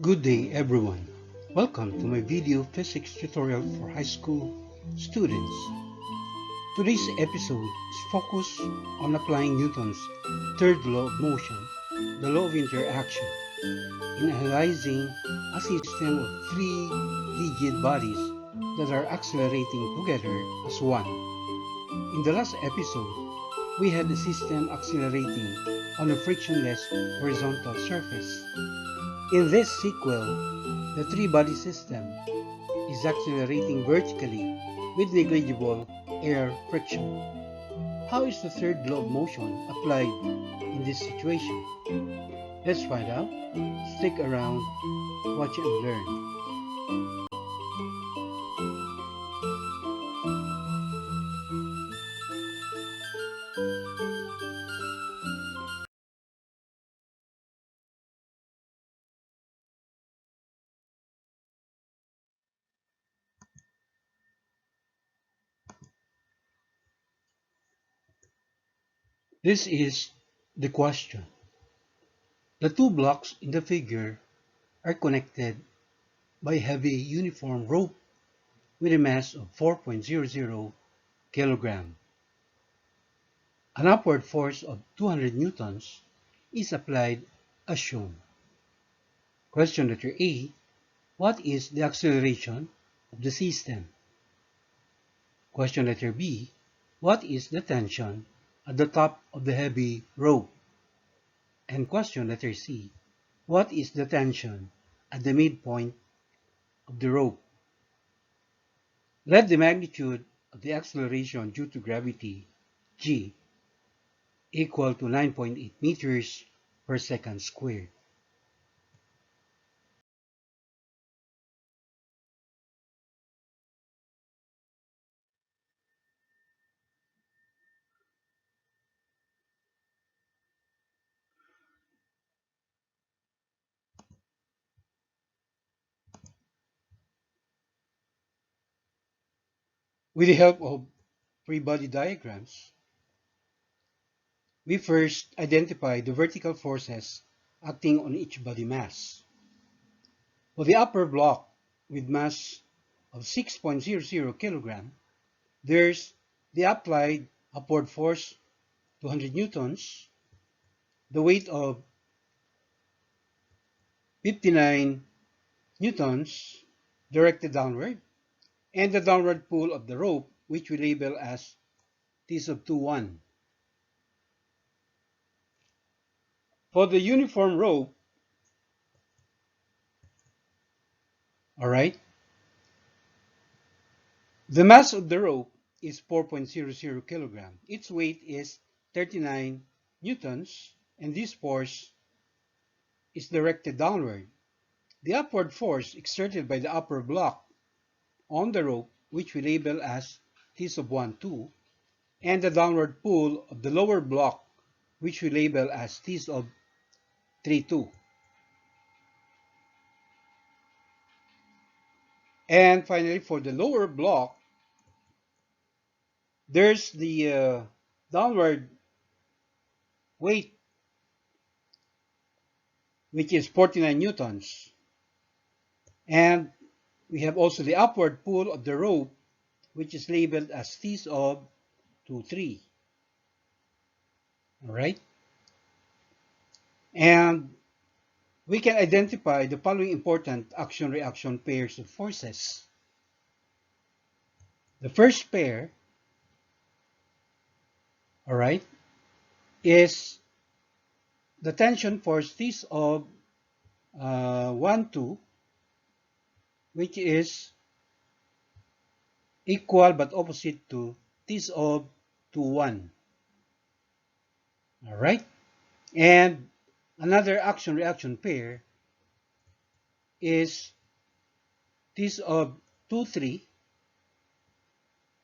Good day everyone. Welcome to my video physics tutorial for high school students. Today's episode is focused on applying Newton's third law of motion, the law of interaction, in analyzing a system of three rigid bodies that are accelerating together as one. In the last episode, we had a system accelerating on a frictionless horizontal surface. In this sequel, the three-body system is accelerating vertically with negligible air friction. How is the third law of motion applied in this situation? Let's find out. Stick around, watch and learn. This is the question. The two blocks in the figure are connected by a heavy uniform rope with a mass of 4.00 kg. An upward force of 200 newtons is applied as shown. Question letter A. What is the acceleration of the system? Question letter B. What is the tension at the top of the heavy rope? And question letter C. What is the tension at the midpoint of the rope? Let the magnitude of the acceleration due to gravity, g, equal to 9.8 meters per second squared. With the help of free body diagrams, we first identify the vertical forces acting on each body mass. For the upper block with mass of 6.00 kg, there's the applied upward force 200 newtons, the weight of 59 newtons directed downward, and the downward pull of the rope, which we label as T sub 21. For the uniform rope, alright, the mass of the rope is 4.00 kg. Its weight is 39 newtons, and this force is directed downward. The upward force exerted by the upper block on the rope, which we label as T sub 1, 2, and the downward pull of the lower block, which we label as T sub 3, 2. And finally, for the lower block, there's the downward weight, which is 49 newtons. And we have also the upward pull of the rope, which is labeled as T sub 2, 3. All right? And we can identify the following important action-reaction pairs of forces. The first pair, all right, is the tension force T sub 1, 2, which is equal but opposite to T sub 2, 1. All right? And another action-reaction pair is T sub 2, 3,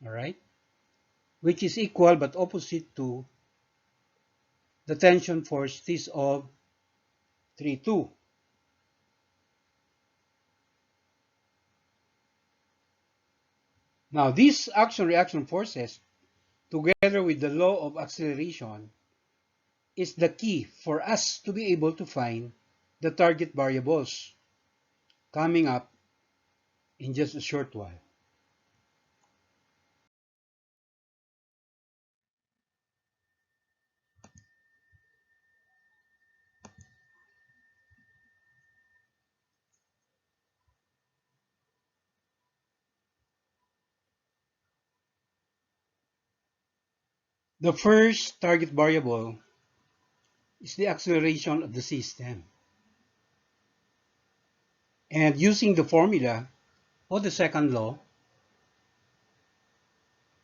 all right, which is equal but opposite to the tension force T sub 3, 2. Now, these action-reaction forces, together with the law of acceleration, is the key for us to be able to find the target variables coming up in just a short while. The first target variable is the acceleration of the system. And using the formula for the second law,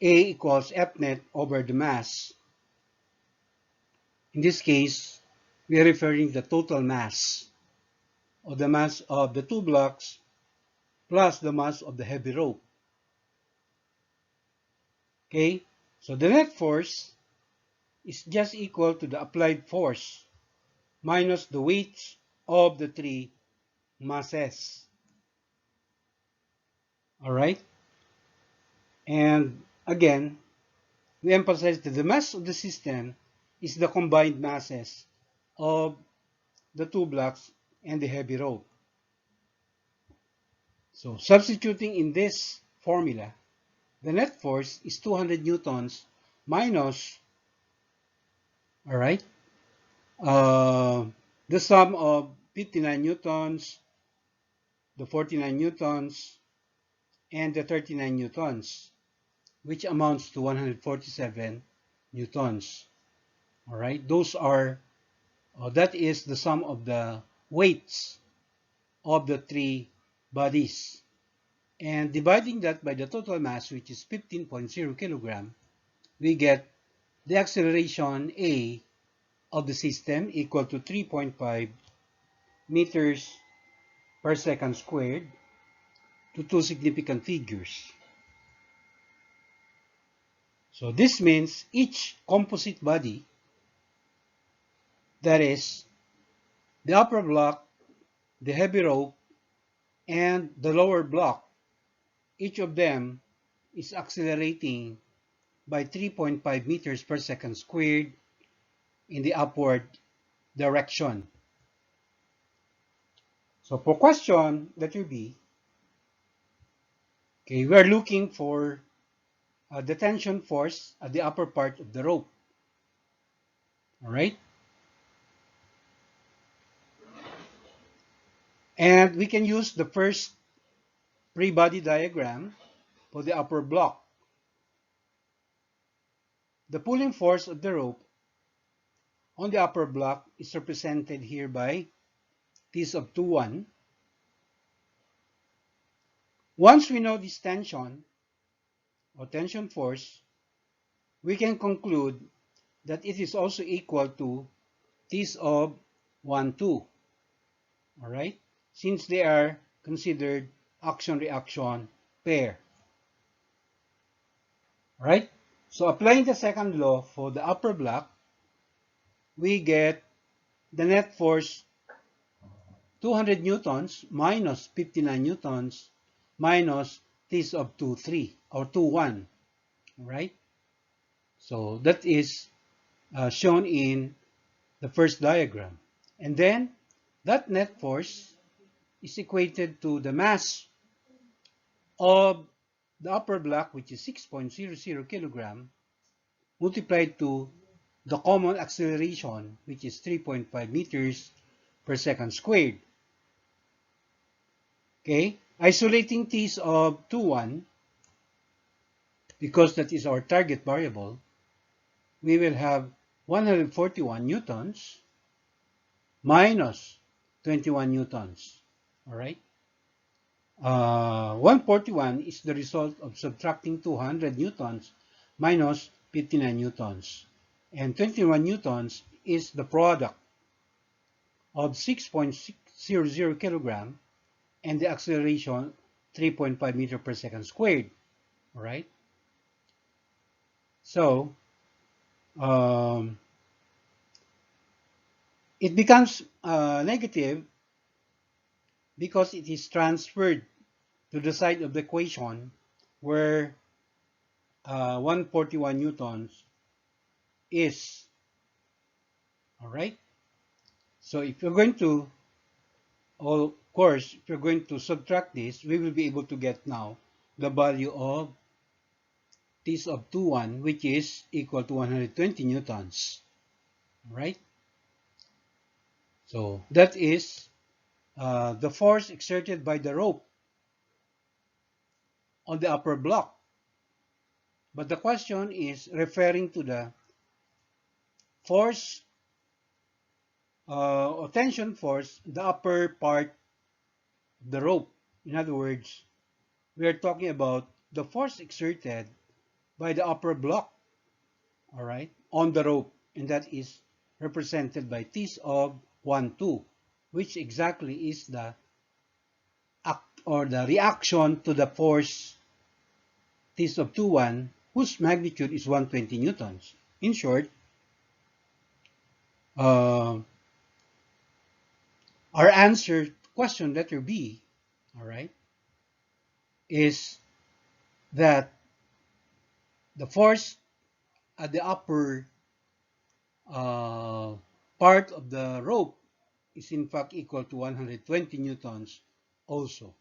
A equals F net over the mass. In this case, we are referring to the total mass, or the mass of the two blocks plus the mass of the heavy rope. Okay, so the net force is just equal to the applied force minus the weights of the three masses. All right, and again, we emphasize that the mass of the system is the combined masses of the two blocks and the heavy rope. So substituting in this formula, the net force is 200 newtons minus, all right, uh, the sum of 59 newtons, the 49 newtons, and the 39 newtons, which amounts to 147 newtons. All right, those are, that is the sum of the weights of the three bodies. And dividing that by the total mass, which is 15.0 kilogram, we get the acceleration A of the system equal to 3.5 meters per second squared to two significant figures. So this means each composite body, that is, the upper block, the heavy rope, and the lower block, each of them is accelerating by 3.5 meters per second squared in the upward direction. So for question letter B, okay, we are looking for the tension force at the upper part of the rope. All right, and we can use the first free-body diagram for the upper block. The pulling force of the rope on the upper block is represented here by T sub 21. Once we know this tension or tension force, we can conclude that it is also equal to T sub 12. All right, since they are considered action-reaction pair. All right, so applying the second law for the upper block, we get the net force 200 newtons minus 59 newtons minus T sub 23 or 21. All right, so that is shown in the first diagram. And then that net force is equated to the mass of the upper block, which is 6.00 kilogram, multiplied to the common acceleration, which is 3.5 meters per second squared. Okay, isolating T sub 21, because that is our target variable, we will have 141 newtons minus 21 newtons. All right. 141 is the result of subtracting 200 newtons minus 59 newtons. And 21 newtons is the product of 6.600 kilogram and the acceleration 3.5 meter per second squared. All right. So it becomes negative because it is transferred to the side of the equation where 141 newtons is. All right. So if you're going to Of course, if you're going to subtract this, we will be able to get now the value of T sub 21, which is equal to 120 newtons. Right? So that is the force exerted by the rope on the upper block. But the question is referring to the force or tension force, the upper part of the rope. In other words, we are talking about the force exerted by the upper block, all right, on the rope, and that is represented by T of 1, 2, which exactly is the act or the reaction to the force T of 2, 1, whose magnitude is 120 newtons. In short, uh, our answer to question letter B, all right, is that the force at the upper uh, part of the rope is in fact equal to 120 newtons also.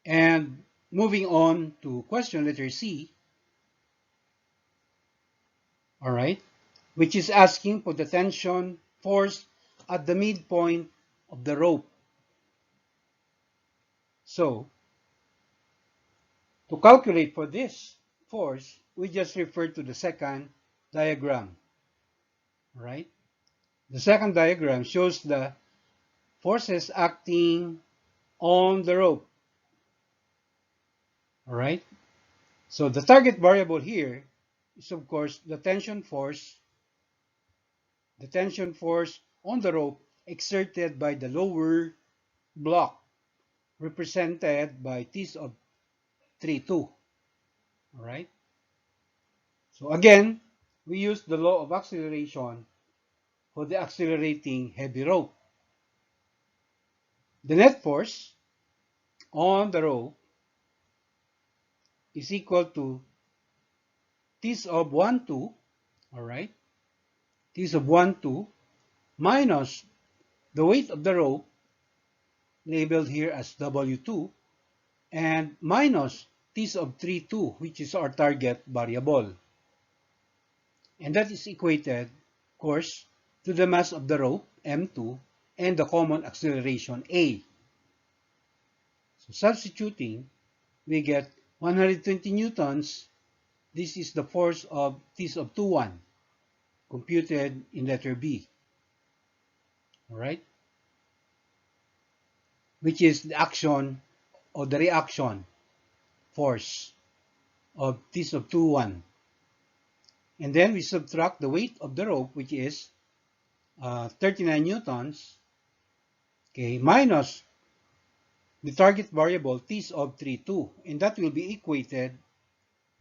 And moving on to question letter C, all right, which is asking for the tension force at the midpoint of the rope. So, to calculate for this force, we just refer to the second diagram, right? The second diagram shows the forces acting on the rope, all right? So the target variable here is of course the tension force on the rope exerted by the lower block, represented by T of 3, 2. All right. So again, we use the law of acceleration for the accelerating heavy rope. The net force on the rope is equal to T of 1, 2. All right. T of 1, 2 minus the weight of the rope, labeled here as W2, and minus T of 3, 2, which is our target variable. And that is equated, of course, to the mass of the rope, M2, and the common acceleration, A. So substituting, we get 120 newtons. This is the force of T of 2, 1, computed in letter B. All right? Which is the action or the reaction force of T of 2, 1. And then we subtract the weight of the rope, which is 39 newtons, okay, minus the target variable T of 3, 2, and that will be equated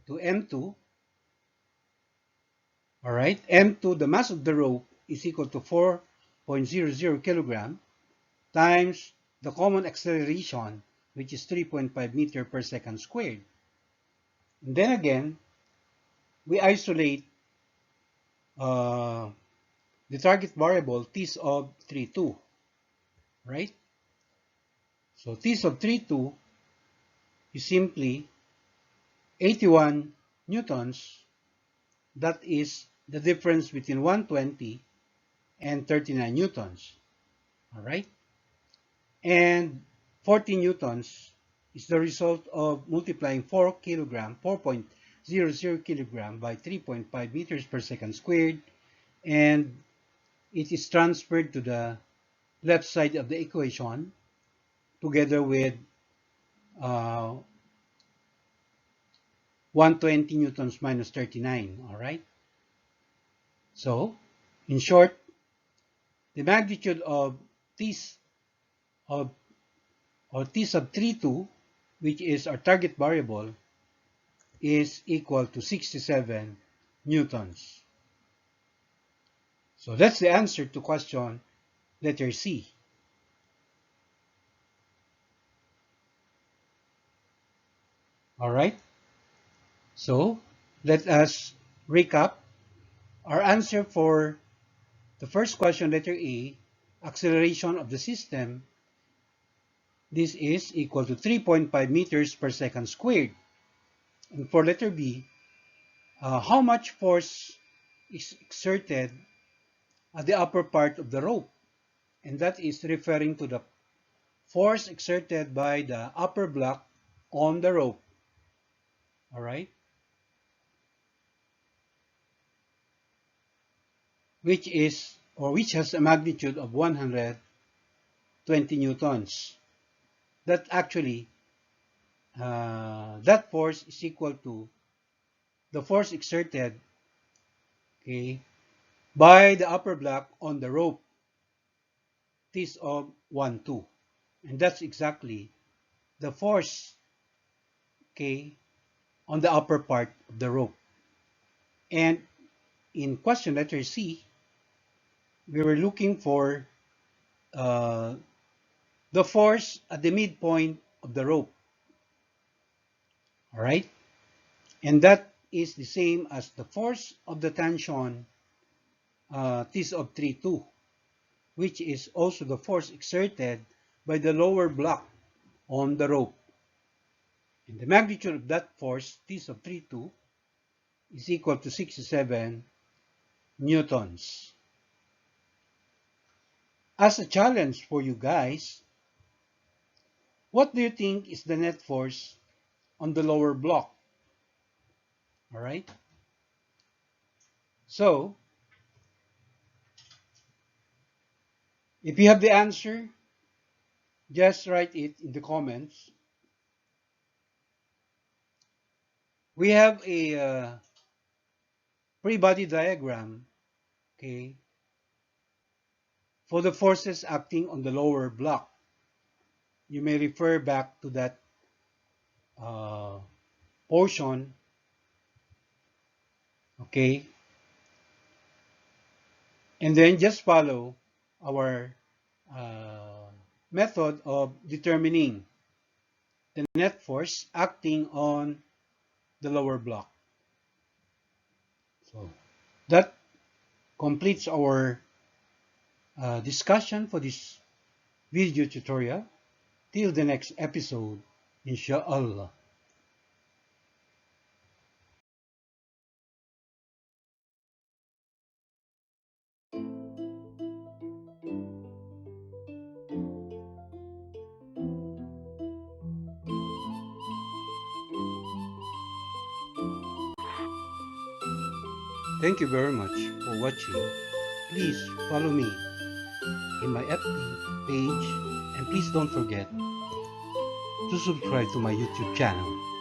to M2. All right, M2, the mass of the rope, is equal to 4.00 kilogram times the common acceleration, which is 3.5 meter per second squared. And then again, we isolate the target variable T of 3, 2, right? So T of 3, 2 is simply 81 newtons. That is the difference between 120 and 39 newtons. All right? And 40 newtons is the result of multiplying 4.00 kilogram by 3.5 meters per second squared, and it is transferred to the left side of the equation together with 120 newtons minus 39. All right? So, in short, the magnitude of T of T sub 3, 2, which is our target variable, is equal to 67 newtons. So that's the answer to question letter C. Alright, so let us recap. Our answer for the first question, letter A, acceleration of the system, this is equal to 3.5 meters per second squared. And for letter B, how much force is exerted at the upper part of the rope? And that is referring to the force exerted by the upper block on the rope. All right, which has a magnitude of 120 newtons. That actually, that force is equal to the force exerted, okay, by the upper block on the rope. This of 1, 2. And that's exactly the force, okay, on the upper part of the rope. And in question letter C, we were looking for uh, the force at the midpoint of the rope. All right, and that is the same as the force of the tension T of 3, 2, which is also the force exerted by the lower block on the rope. And the magnitude of that force, T of 3, 2, is equal to 67 newtons. As a challenge for you guys, what do you think is the net force on the lower block? All right. So, if you have the answer, just write it in the comments. We have a free body diagram, okay, for the forces acting on the lower block. You may refer back to that uh, portion, okay, and then just follow our method of determining the net force acting on the lower block. So that completes our discussion for this video tutorial. Till the next episode, inshallah. Thank you very much for watching. Please follow me in my FB page, and please don't forget to subscribe to my YouTube channel.